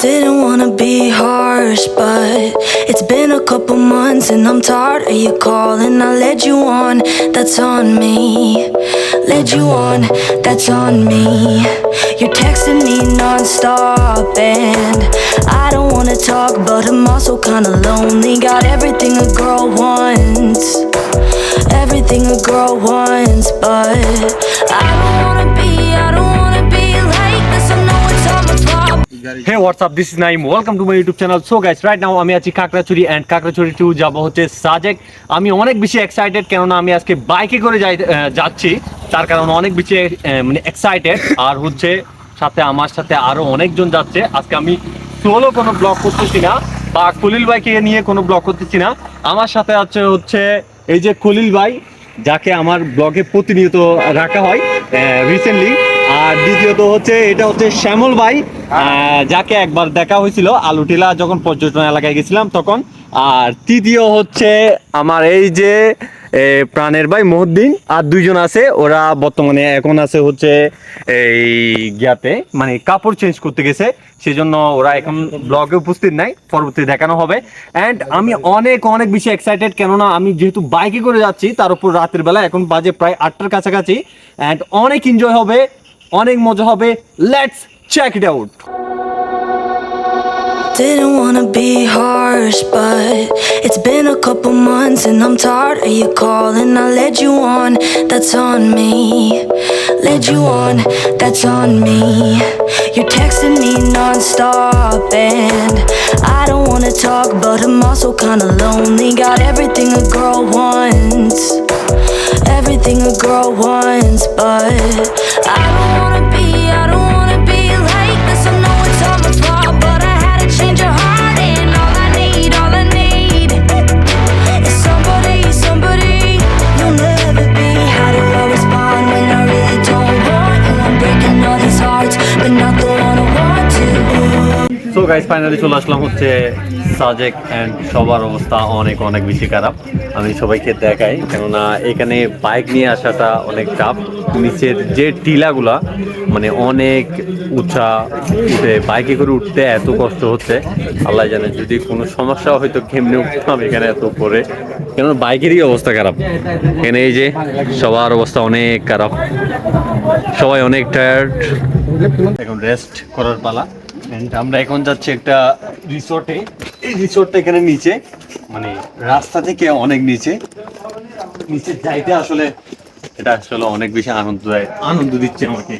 Didn't wanna be harsh, but it's been a couple months and I'm tired of you calling. I led you on, that's on me. Led you on, that's on me. You're texting me non-stop and I don't wanna talk, but I'm also kinda lonely. Got everything a girl wants, everything a girl wants, but I don't wanna be like this. I know it's all my fault. Hey, what's up? This is Naeem. Welcome to my YouTube channel. So guys, right now আমি আছি Kakrachhari and Kakrachhari two যাব হচ্ছে সাজেক। আমি অনেক বেশি excited কেননা আমি আজকে বাইকে করে যাচ্ছি, তার কারণ অনেক বেশি মানে এক্সাইটেড। আর হচ্ছে সাথে আমার সাথে আরো অনেকজন যাচ্ছে। আজকে আমি সোলো কোনো ব্লগ করতেছি না বা খলিল ভাইকে নিয়ে কোনো ব্লগ করতেছি না। আমার সাথে আছে হচ্ছে এই যে খলিল ভাই, যাকে আমার ব্লগে প্রতিনিয়ত রাখা হয় রিসেন্টলি। আর দ্বিতীয়ত হচ্ছে এটা হচ্ছে শ্যামল ভাই, যাকে একবার দেখা হয়েছিল আলুটিলা যখন পর্যটন এলাকায় গেছিলাম তখন। আর তৃতীয় হচ্ছে আমার এই যে প্রাণের ভাই মহদ্দিন। আর দুইজন আছে, ওরা বর্তমানে এখন আছে হচ্ছে এই গিয়াতে, মানে কাপড় চেঞ্জ করতে গেছে, সেজন্য ওরা এখন ব্লগে উপস্থিত নাই, পরবর্তী দেখানো হবে। অ্যান্ড আমি অনেক অনেক বেশি এক্সাইটেড কেননা আমি যেহেতু বাইকে করে যাচ্ছি, তার উপর রাতের বেলা, এখন বাজে প্রায় 8টার কাছাকাছি। অ্যান্ড অনেক এনজয় হবে, অনেক মজা হবে। Let's check it out. Didn't wanna be harsh, but it's been a couple months and I'm tired of you calling. I led you on, that's on me. Led you on, that's on me. You're texting me non-stop and I don't wanna talk, but I'm also kinda lonely. Got everything a girl wants, everything a girl wants, but I don't wanna be like this. I know it's all my fault, but I had to change your heart, and all I need is somebody you'll never be. How do I respond when I really don't want you? I'm breaking all these hearts, but not the one I want to. So guys, finally চলে আসলাম হচ্ছে Sajek. And সবার অবস্থা অনেক অনেক বেশি খারাপ। আমি সবাইকে দেখাই, কেননা এখানে বাইক নিয়ে আসাটা অনেক চাপ। নিচের যে টিলাগুলা মানে অনেক উঁচা, উঠে বাইকে করে উঠতে এত কষ্ট হচ্ছে আল্লাহ জানে। যদি কোনো সমস্যা হয়তো কেমনে উঠতাম এখানে এত করে, কেননা বাইকেরই অবস্থা খারাপ। এখানে এই যে সবার অবস্থা অনেক খারাপ, সবাই অনেক টায়ার্ড, এখন রেস্ট করার পালা। আমরা এখন যাচ্ছি একটা রিসোর্টে। এই রিসোর্টটা এখানে নিচে, মানে রাস্তা থেকে অনেক নিচে যাইতে আসলে এটা আসলে অনেক বেশি আনন্দ দিচ্ছে আমাকে,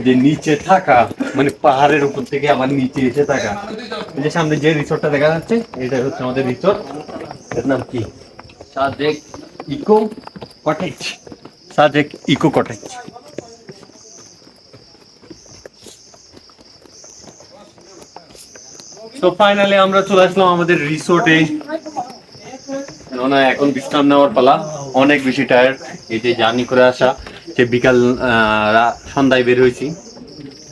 যে নিচে থাকা, মানে পাহাড়ের উপর থেকে আবার নিচে এসে থাকা। এই যে সামনে যে রিসোর্টটা দেখা যাচ্ছে, এটা হচ্ছে আমাদের রিসোর্ট। এর নাম কি? Sajek eco cottage. Sajek eco cottage. তো ফাইনালি আমরা চলে আসলাম আমাদের রিসোর্টে। এখন বিশ্রাম নেওয়ার পালা। অনেক বেশি টায়ার্ড, এই যে জার্নি করে আসা, যে বিকাল সন্ধ্যায় বের হয়েছি,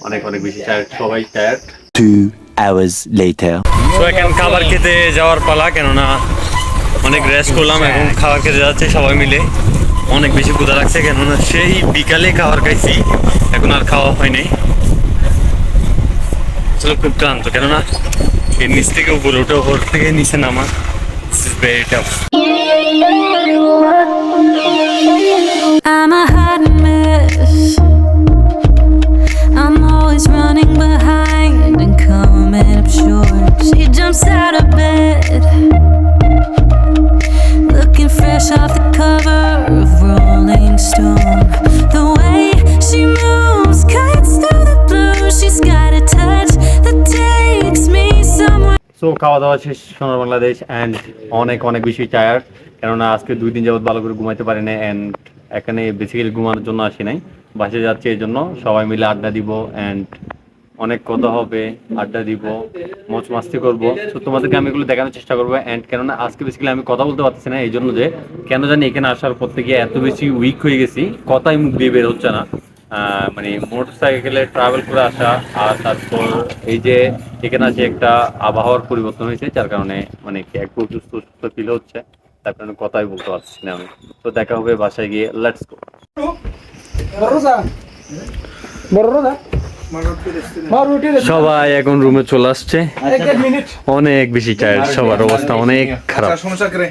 অনেক অনেক বেশি টায়ার্ড, সবাই টায়ার্ড। 2 hours later. তো এখন খাবার খেতে যাওয়ার পালা, কেননা অনেক রেস্ট করলাম, এখন খাবার খেতে যাচ্ছে সবাই মিলে। অনেক বেশি ক্ষুধা লাগছে, কেননা সেই বিকালে খাবার খাইছি, এখন আর খাওয়া হয়নি। আসলে খুব ক্লান্ত, কেননা এর নিচ থেকে উপরে ওঠা, উপর থেকে নিচে নামা, very tough. I'm a hot mess. I'm always running behind and coming up short. She jumps out of bed, looking fresh off the cover of Rolling Stone. The way she moves cuts through the blue. She's got a touch that takes me somewhere. So খাওয়া দাওয়া শেষ সোনার Bangladesh. And অনেক অনেক বেশি tired, কেননা আজকে 2 দিন যাবত ভালো করে ঘুমাইতে পারি না। অ্যান্ড এখানে বেসিক্যালি ঘুমানোর জন্য আসি নাই, বাসে যাচ্ছি এই জন্য। সবাই মিলে আড্ডা দিব, অ্যান্ড অনেক কথা হবে, আড্ডা দিব, মজ মাস্তি করবো। তো তোমাদেরকে আমি এগুলো দেখানোর চেষ্টা করবো। অ্যান্ড কেননা আজকে বেসিক্যালি আমি কথা বলতে পারতেছি না, এই জন্য যে কেন জানি এখানে আসার পর থেকে এত বেশি উইক হয়ে গেছি, কথাই মুখ দিয়ে বের হচ্ছে না। মানে মোটর সাইকেলে ট্রাভেল করে আসা, আর তারপর এই যে এখানে আছে একটা আবহাওয়ার পরিবর্তন হয়েছে, যার কারণে মানে একটু সুস্থ সুস্থ ফিল হচ্ছে, তার কারণে কথাই বলতে পারছি না আমি। তো দেখা হবে বাসায় গিয়ে। Let's go. সবাই এখন রুমে চলে আসছে, অনেক বেশি টায়ার্ড, সবার অবস্থা অনেক খারাপ। সমস্যা করে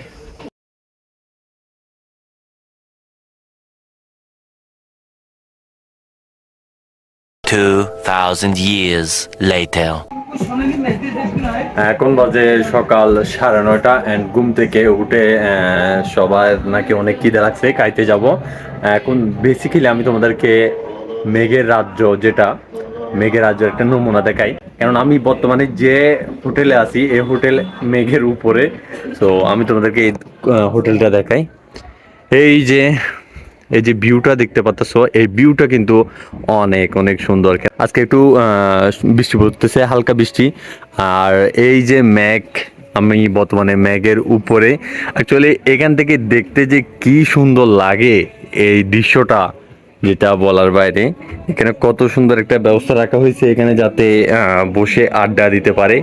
2,000 years later. এখন বাজে সকাল 9:30 এন্ড ঘুম থেকে উঠে সবার নাকি অনেক খিদে লাগছে, খাইতে যাব। এখন বেসিক্যালি আমি তোমাদেরকে মেঘের রাজ্য, যেটা মেঘের রাজ্যের একটা নমুনা দেখাই, কারণ আমি বর্তমানে যে হোটেলে আছি এই হোটেল মেঘের উপরে। তো আমি তোমাদেরকে এই হোটেলটা দেখাই। এই যে এই যে ভিউটা দেখতে পাচ্ছো, এই ভিউটা কিন্তু অনেক অনেক সুন্দর। আজকে একটু বৃষ্টি পড়তেছে, হালকা বৃষ্টি। আর এই যে মেঘ, আমি বর্তমানে মেঘের উপরে। অ্যাকচুয়ালি এখান থেকে দেখতে যে কি সুন্দর লাগে এই দৃশ্যটা, যেটা বলার বাইরে। এখানে কত সুন্দর একটা ব্যবস্থা রাখা হয়েছে এখানে, যাতে বসে আড্ডা দিতে পারে,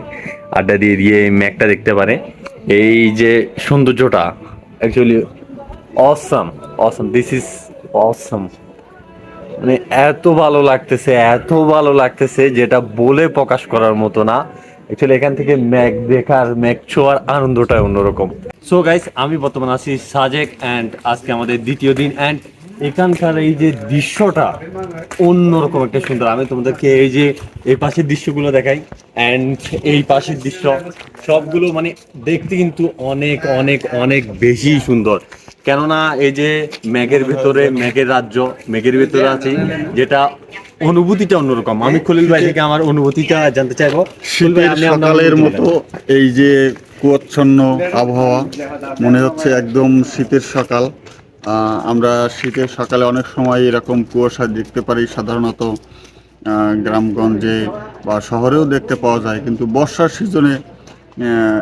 আড্ডা দিয়ে দিয়ে মেঘটা দেখতে পারে। এই যে সৌন্দর্যটা actually awesome, awesome, this is awesome. মানে এত ভালো লাগতেছে, এত ভালো লাগতেছে, যেটা বলে প্রকাশ করার মতো না। অ্যাকচুয়ালি এখান থেকে মেঘ দেখার, মেঘ ছোঁয়ার আনন্দটা অন্যরকম। সো গাইস, আমি বর্তমানে আছি সাজেক এন্ড আজকে আমাদের দ্বিতীয় দিন। এন্ড এখানকার এই যে দৃশ্যটা অন্যরকম একটা সুন্দর। আমি তোমাদেরকে এই যে এই পাশের দৃশ্যগুলো দেখাই এন্ড এই পাশের দৃশ্য, সবগুলো মানে দেখতে কিন্তু অনেক অনেক অনেক বেশি সুন্দর। কেননা এই যে মেঘের ভেতরে, মেঘের রাজ্য, মেঘের ভেতরে আছি, যেটা অনুভূতিটা অন্যরকম। আমি খলিল ভাই থেকে আমার অনুভূতিটা জানতে চাইবো। খলিল ভাই, শীতের আপনি আপনার সকালের অনুভূতি মতো বলেন। এই যে কুয়াচ্ছন্ন আবহাওয়া, মনে হচ্ছে একদম শীতের সকাল। আমরা শীতের সকালে অনেক সময় এরকম কুয়াশা দেখতে পারি সাধারণত গ্রামগঞ্জে বা শহরেও দেখতে পাওয়া যায়, কিন্তু বর্ষার সিজনে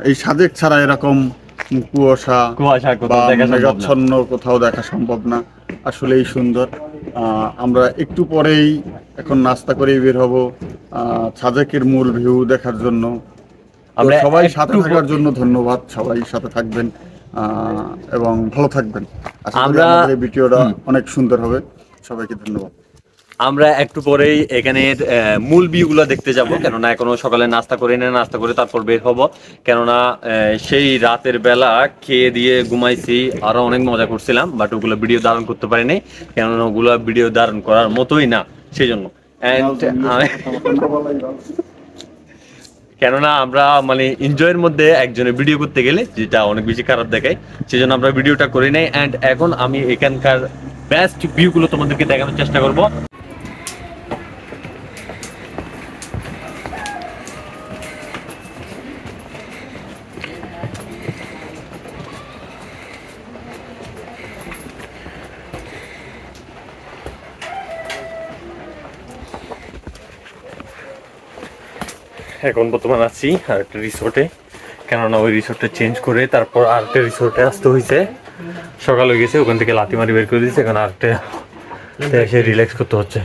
এই সাজেক ছাড়া এরকম কুয়াশা কুয়াশা কোথাও বা দেখা সম্ভব না। মেঘাচ্ছন্ন কোথাও দেখা সম্ভব না। আসলেই সুন্দর। আমরা একটু পরেই এখন নাস্তা করেই বের হব সাজেকের মূল ভিউ দেখার জন্য। আমরা আমরা সবাই একটু সাথে থাকার জন্য ধন্যবাদ, সবাই সাথে থাকবেন এবং ভালো থাকবেন। আশা করি আমরা আমাদের এই ভিডিওটা অনেক সুন্দর হবে। সবাইকে ধন্যবাদ। আমরা একটু পরেই এখানের মূল ভিউগুলো দেখতে যাব, কেননা এখনো সকালে নাস্তা করে না, নাস্তা করে তারপর বের হব। কেননা সেই রাতের বেলা খেয়ে দিয়ে ঘুমাইছি, আরো অনেক মজা করছিলাম, বাট ওগুলো ভিডিও ধারণ করতে পারিনি, কেননা ওগুলো ভিডিও ধারণ করার মতোই না, সেই জন্য। কেননা আমরা মানে এনজয়ের মধ্যে একজনের ভিডিও করতে গেলে যেটা অনেক বেশি খারাপ দেখায়, সেই জন্য আমরা ভিডিওটা করি নাই। অ্যান্ড এখন আমি এখানকার বেস্ট ভিউগুলো তোমাদেরকে দেখানোর চেষ্টা করব। এখন বর্তমান আছি আরেকটা রিসোর্টে, কেননা ওই রিসোর্টটা চেঞ্জ করে তারপর আরেকটা রিসোর্টে আসতে হয়েছে। সকাল হয়ে গেছে, ওখান থেকে লাথি মারি বের করে দিয়েছে, এখন আরেকটা এসে রিল্যাক্স করতে হচ্ছে।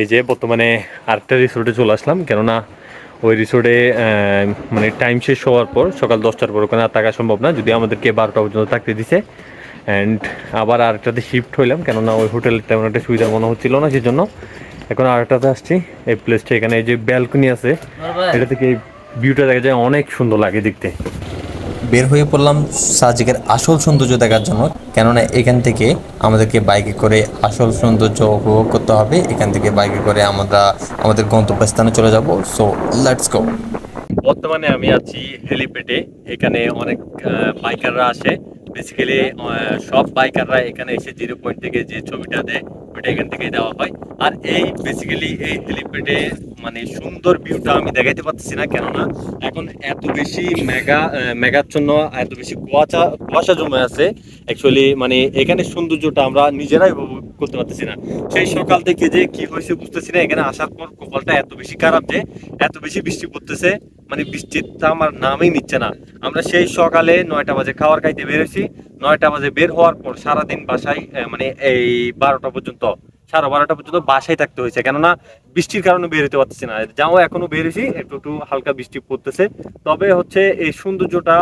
এই যে বর্তমানে আরেকটা রিসোর্টে চলে আসলাম, কেননা ওই রিসোর্টে মানে টাইম শেষ হওয়ার পর সকাল 10টার পর ওখানে আর থাকা সম্ভব না, যদি আমাদেরকে 12টা পর্যন্ত থাকতে দিছে। অ্যান্ড আবার আরেকটাতে শিফট হইলাম, কেননা ওই হোটেলে তেমন একটা সুবিধা মনে হচ্ছিল না, সেই জন্য এখন আরেকটাতে আসছি। এই প্লেসটা, এখানে এই যে ব্যালকনি আছে, এটা থেকে ভিউটা দেখা যায়, অনেক সুন্দর লাগে দেখতে। বের হয়ে পড়লাম সাজেকের আসল সৌন্দর্য দেখার জন্য, কেননা এখান থেকে আমাদেরকে বাইকে করে আসল সৌন্দর্য উপভোগ করতে হবে। এখান থেকে বাইকে করে আমরা আমাদের গন্তব্যস্থানে চলে যাব। So let's go. বর্তমানে আমি আছি হেলিপ্যাডে। এখানে অনেক বাইকাররা আসে, বেসিক্যালি সব বাইকাররা এখানে এসে 0 পয়েন্ট থেকে যে ছবিটা দেয় ওইটা এখান থেকেই দেওয়া হয়। আর এই বেসিক্যালি এই হেলিপ্যাডে মানে সুন্দর ভিউটা আমি দেখাইতে পারতেছি না, কেননা এখন এত বেশি মেঘাচ্ছন্ন, এত বেশি কুয়াশা জমে আছে। অ্যাকচুয়ালি মানে এখানে সৌন্দর্যটা আমরা নিজেরাই উপভোগ করতে পারতেছি না। সেই সকাল থেকে যে কি হয়েছে বুঝতেছি না, এখানে আসার পর কপালটা এত বেশি খারাপ যে এত বেশি বৃষ্টি পড়তেছে, মানে বৃষ্টিটা আমার নামই নিচ্ছে না। আমরা সেই সকালে 9টা বাজে খাবার খাইতে বেরোছি, 9টা বাজে বের হওয়ার পর সারাদিন বাসায় মানে এই 12টা পর্যন্ত 12:30 পর্যন্ত বাসায় থাকতে হয়েছে, কেননা বৃষ্টির কারণে বের হতে পারতেছি না। যাও এখনো বের হয়েছি, একটু একটু হালকা বৃষ্টি পড়তেছে, তবে হচ্ছে এই সৌন্দর্যটা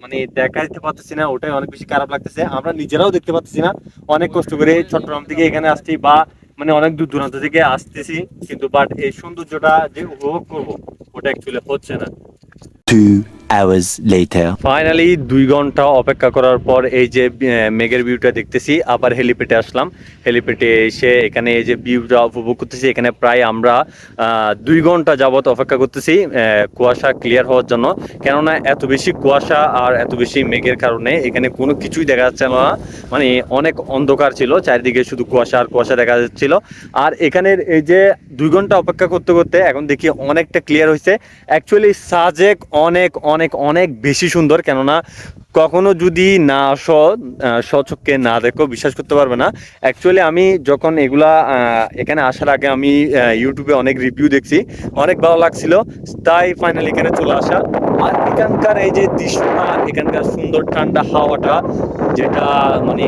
মানে দেখাইতে পারতেছি না, ওটাই অনেক বেশি খারাপ লাগতেছে। আমরা নিজেরাও দেখতে পাচ্ছি না, অনেক কষ্ট করে চট্টগ্রাম থেকে এখানে আসছি বা মানে অনেক দূর দূরান্ত থেকে আসতেছি, কিন্তু বাট এই সৌন্দর্যটা যে উপভোগ করবো ওটা অ্যাকচুয়ালি হচ্ছে না। 2 hours later. ফাইনালি 2 ঘন্টা অপেক্ষা করার পর এই যে মেঘের ভিউটা দেখতেছি, আবার হেলিপ্যাডে আসলাম। হেলিপ্যাডে এসে এখানে এই যে ভিউটা উপভোগ করতেছি। এখানে প্রায় আমরা 2 ঘন্টা যাবত অপেক্ষা করতেছি কুয়াশা ক্লিয়ার হওয়ার জন্য, কেননা এত বেশি কুয়াশা আর এত বেশি মেঘের কারণে এখানে কোনো কিছুই দেখা যাচ্ছে না, মানে অনেক অন্ধকার ছিল, চারিদিকে শুধু কুয়াশা আর কুয়াশা দেখা যাচ্ছিল। আর এখানের এই যে 2 ঘন্টা অপেক্ষা করতে করতে এখন দেখি অনেকটা ক্লিয়ার হয়েছে। অ্যাকচুয়ালি সাজেক অনেক অনেক অনেক বেশি সুন্দর, কেননা কখনো যদি না আসো, স্বচক্ষে না দেখো বিশ্বাস করতে পারবে না। অ্যাকচুয়ালি আমি যখন এগুলা এখানে আসার আগে আমি ইউটিউবে অনেক রিভিউ দেখছি, অনেক ভালো লাগছিল, তাই ফাইনালি এখানে চলে আসা। আর এখানকার এই যে দৃশ্যটা, এখানকার সুন্দর ঠান্ডা হাওয়াটা, যেটা মানে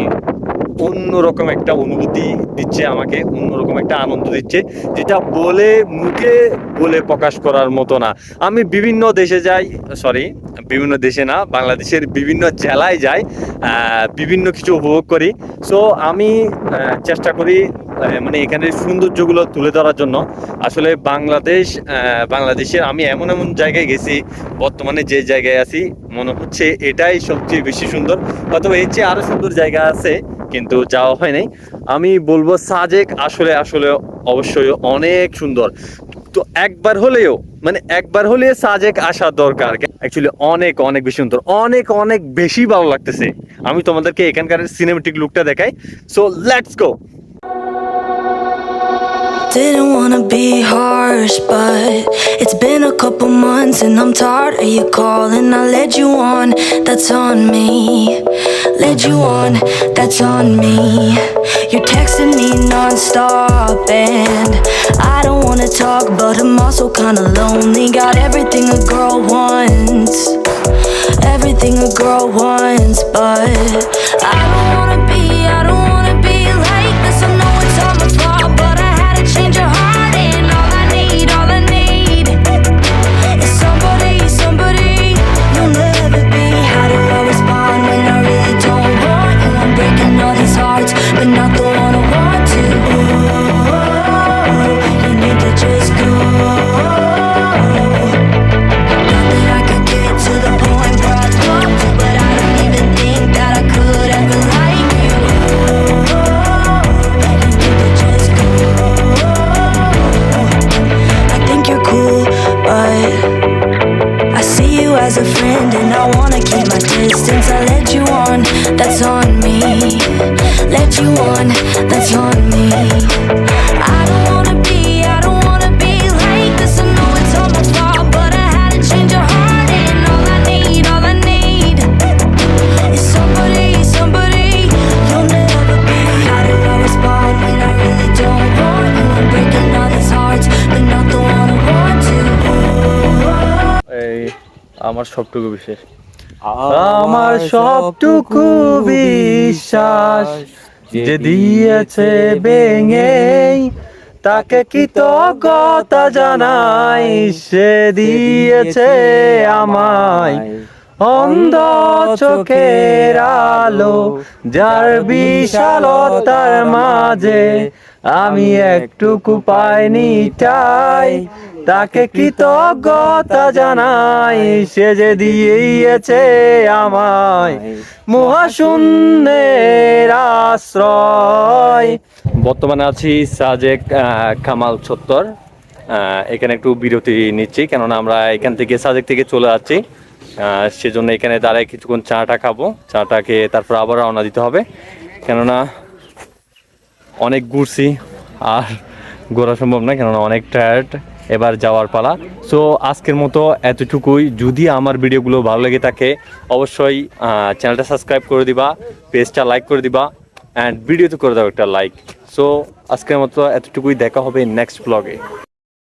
অন্যরকম একটা অনুভূতি দিচ্ছে আমাকে, অন্যরকম একটা আনন্দ দিচ্ছে, যেটা বলে মুখে বলে প্রকাশ করার মতো না। আমি বিভিন্ন দেশে যাই, সরি বিভিন্ন দেশে না, বাংলাদেশের বিভিন্ন জেলায় যাই, বিভিন্ন কিছু উপভোগ করি। সো আমি চেষ্টা করি মানে এখানের সৌন্দর্যগুলো তুলে ধরার জন্য। আসলে বাংলাদেশের আমি এমন এমন জায়গায় গেছি, বর্তমানে যে জায়গায় আছি মনে হচ্ছে এটাই সবচেয়ে বেশি সুন্দর, অথবা এর চেয়ে আরো সুন্দর জায়গা আছে কিন্তু যাওয়া হয় নাই। আমি বলবো সাজেক আসলে আসলে অবশ্যই অনেক সুন্দর। তো একবার হলেও সাজেক আসা দরকার। অ্যাকচুয়ালি অনেক অনেক বেশি সুন্দর, অনেক অনেক বেশি ভালো লাগতেছে। আমি তোমাদেরকে এখানকার সিনেমেটিক লুকটা দেখাই। So let's go. Didn't wanna be harsh, but it's been a couple months and I'm tired of you calling. I led you on, that's on me. Led you on, that's on me. You're texting me non-stop and I don't wanna talk, but I'm also kinda lonely. Got everything a girl wants, everything a girl wants, but I don't wanna be like this. I know it's all my fault, but I had to change your heart, and all I need is somebody you'll never be. How do I respond when I really don't want you? I'm breaking all these hearts, but not the one I want to. You need to just go. Not that I could get to the point where I'd love to, but I don't even think that I could ever like you. You need to just go. I think you're cool, but I see you as a friend and I wanna keep my distance. I led you on, that's on me. Led you on, that's on me. I don't wanna be like this. I know it's all my fault, but I had to change your heart, and all I need is somebody you'll never be. How do I respond when I really don't want you? I'm breaking all these hearts, but not the one I want to. এই আমার সবটুকু বিশেষ, আমার সবটুকু বিশ্বাস যে দিয়েছে ভেঙে, তাকে কৃতজ্ঞতা জানাই, সে দিয়েছে আমায় অন্ধ চোখের আলো, যার বিশালতার মাঝে আমি একটুকু পাইনি ঠাই, তাকে কৃতজ্ঞতা জানাই, সে যে দিয়েছে আমায় মহাশূন্যের আশ্রয়। বর্তমানে আছি সাজেক কামাল চত্বর। এখানে একটু বিরতি নিচ্ছি, কেননা আমরা এখান থেকে সাজেক থেকে চলে যাচ্ছি, সেজন্য এখানে দাঁড়ায় কিছুক্ষণ চাটা খাবো। চাটা খেয়ে তারপর আবার রওনা দিতে হবে, কেননা অনেক ঘুরছি আর ঘোরা সম্ভব না, কেননা অনেক টায়ার্ড। এবার যাওয়ার পালা। সো আজকের মতো এতটুকুই। যদি আমার ভিডিওগুলো ভালো লেগে থাকে অবশ্যই চ্যানেলটা সাবস্ক্রাইব করে দিবা, পেজটা লাইক করে দিবা, অ্যান্ড ভিডিওতে করে দাও একটা লাইক। সো আজকের মতো এতটুকুই, দেখা হবে নেক্সট ব্লগে।